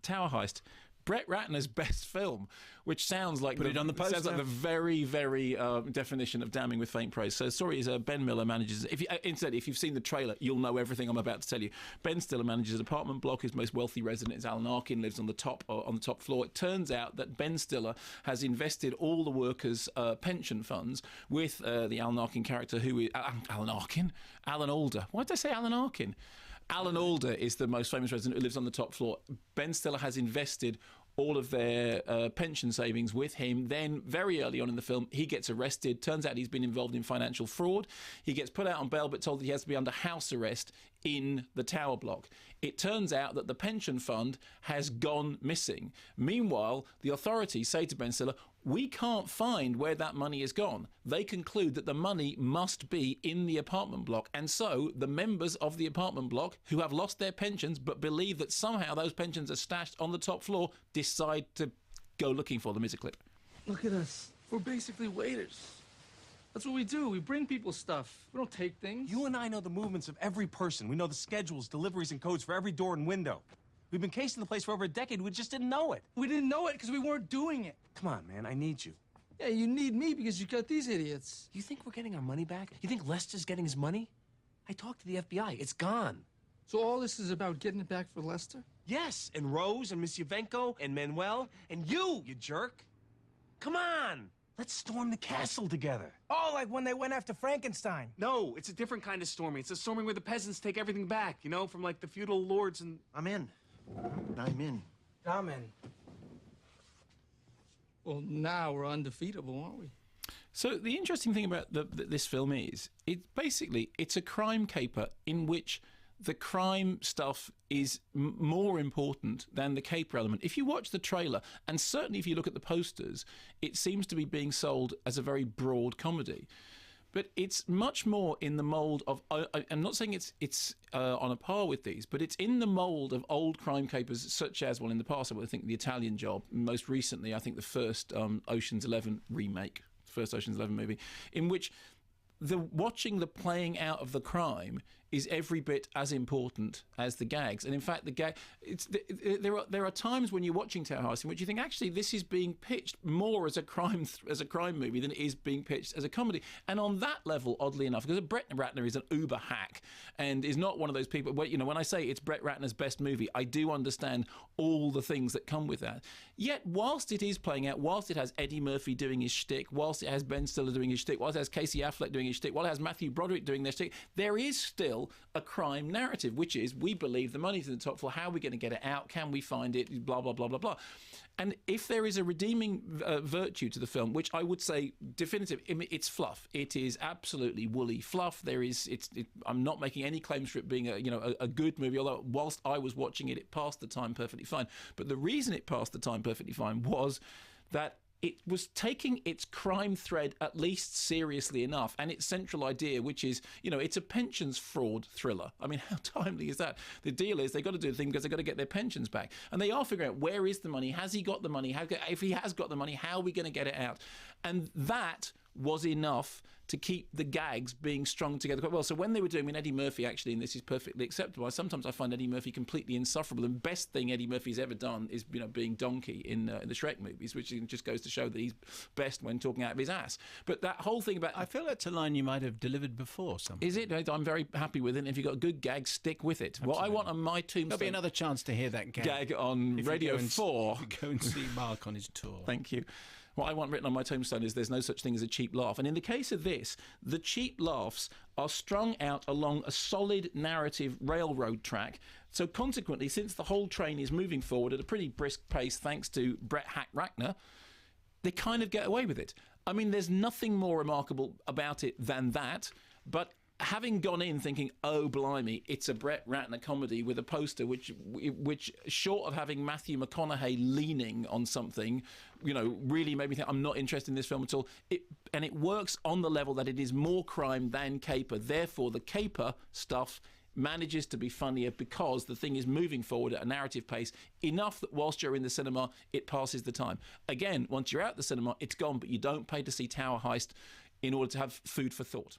Tower Heist, Brett Ratner's best film, which sounds like Put it on the poster. Sounds like the very, very definition of damning with faint praise. So, story is Ben Miller manages. Instead, if you've seen the trailer, you'll know everything I'm about to tell you. Ben Stiller manages an apartment block. His most wealthy resident is Alan Arkin, lives on the top floor. It turns out that Ben Stiller has invested all the workers' pension funds with the Alan Arkin character, who is Alan Alda. Why did I say Alan Arkin? Alan Alda is the most famous resident who lives on the top floor. Ben Stiller has invested all of their pension savings with him. Then, very early on in the film, he gets arrested. Turns out he's been involved in financial fraud. He gets put out on bail, but told that he has to be under house arrest in the tower block. It turns out that the pension fund has gone missing. Meanwhile, the authorities say to Ben Stiller, we can't find where that money has gone. They conclude that the money must be in the apartment block. And so the members of the apartment block who have lost their pensions but believe that somehow those pensions are stashed on the top floor decide to go looking for them. Is a clip. Look at us. We're basically waiters. That's what we do. We bring people stuff. We don't take things. You and I know the movements of every person. We know the schedules, deliveries, and codes for every door and window. We've been casing the place for over a decade. We just didn't know it. We didn't know it because we weren't doing it. Come on, man. I need you. Yeah, you need me because you got these idiots. You think we're getting our money back? You think Lester's getting his money? I talked to the FBI. It's gone. So all this is about getting it back for Lester? Yes, and Rose and Miss Yavenko and Manuel and you jerk. Come on. Let's storm the castle together. Oh, like when they went after Frankenstein. No, it's a different kind of storming. It's a storming where the peasants take everything back, you know, from like the feudal lords and... I'm in. I'm in. I'm in. Well, now we're undefeatable, aren't we? So the interesting thing about this film is, it's a crime caper in which the crime stuff is more important than the caper element. If you watch the trailer, and certainly if you look at the posters, it seems to be being sold as a very broad comedy. But it's much more in the mould of... I'm not saying it's on a par with these, but it's in the mould of old crime capers such as, well, in the past, I think The Italian Job. Most recently, I think the first Ocean's 11 remake, first Ocean's 11 movie, in which watching the playing out of the crime is every bit as important as the gags. And in fact, there are times when you're watching Tower Heist in which you think, actually, this is being pitched more as a crime movie than it is being pitched as a comedy. And on that level, oddly enough, because Brett Ratner is an uber hack and is not one of those people where, you know, when I say it's Brett Ratner's best movie, I do understand all the things that come with that. Yet, whilst it is playing out, whilst it has Eddie Murphy doing his shtick, whilst it has Ben Stiller doing his shtick, whilst it has Casey Affleck doing his shtick, while it has Matthew Broderick doing their shtick, there is still a crime narrative, which is, we believe the money's in the top floor, how are we going to get it out, can we find it, blah, blah, blah, blah, blah. And if there is a redeeming virtue to the film, which I would say definitive, it's fluff. It is absolutely woolly fluff. I'm not making any claims for it being a good movie, although whilst I was watching it, it passed the time perfectly fine. But the reason it passed the time perfectly fine was that it was taking its crime thread at least seriously enough, and its central idea, which is, it's a pensions fraud thriller. I mean, how timely is that? The deal is they've got to do the thing because they've got to get their pensions back. And they are figuring out, where is the money? Has he got the money? If he has got the money, how are we going to get it out? And that was enough to keep the gags being strung together quite well. So when they were doing, Eddie Murphy actually, and this is perfectly acceptable, sometimes I find Eddie Murphy completely insufferable. And best thing Eddie Murphy's ever done is, being Donkey in the Shrek movies, which just goes to show that he's best when talking out of his ass. But that whole thing about... I feel that's a line you might have delivered before. Somehow. Is it? I'm very happy with it. And if you've got a good gag, stick with it. Absolutely. What I want on my tombstone... There'll be another chance to hear that gag on Radio 4. If you go and see Mark on his tour. Thank you. What I want written on my tombstone is, there's no such thing as a cheap laugh. And in the case of this, the cheap laughs are strung out along a solid narrative railroad track. So consequently, since the whole train is moving forward at a pretty brisk pace thanks to Brett Hack Ratner, they kind of get away with it. I mean, there's nothing more remarkable about it than that, but having gone in thinking, oh, blimey, it's a Brett Ratner comedy with a poster which short of having Matthew McConaughey leaning on something, really made me think, I'm not interested in this film at all. And it works on the level that it is more crime than caper. Therefore, the caper stuff manages to be funnier because the thing is moving forward at a narrative pace enough that whilst you're in the cinema, it passes the time. Again, once you're out the cinema, it's gone, but you don't pay to see Tower Heist in order to have food for thought.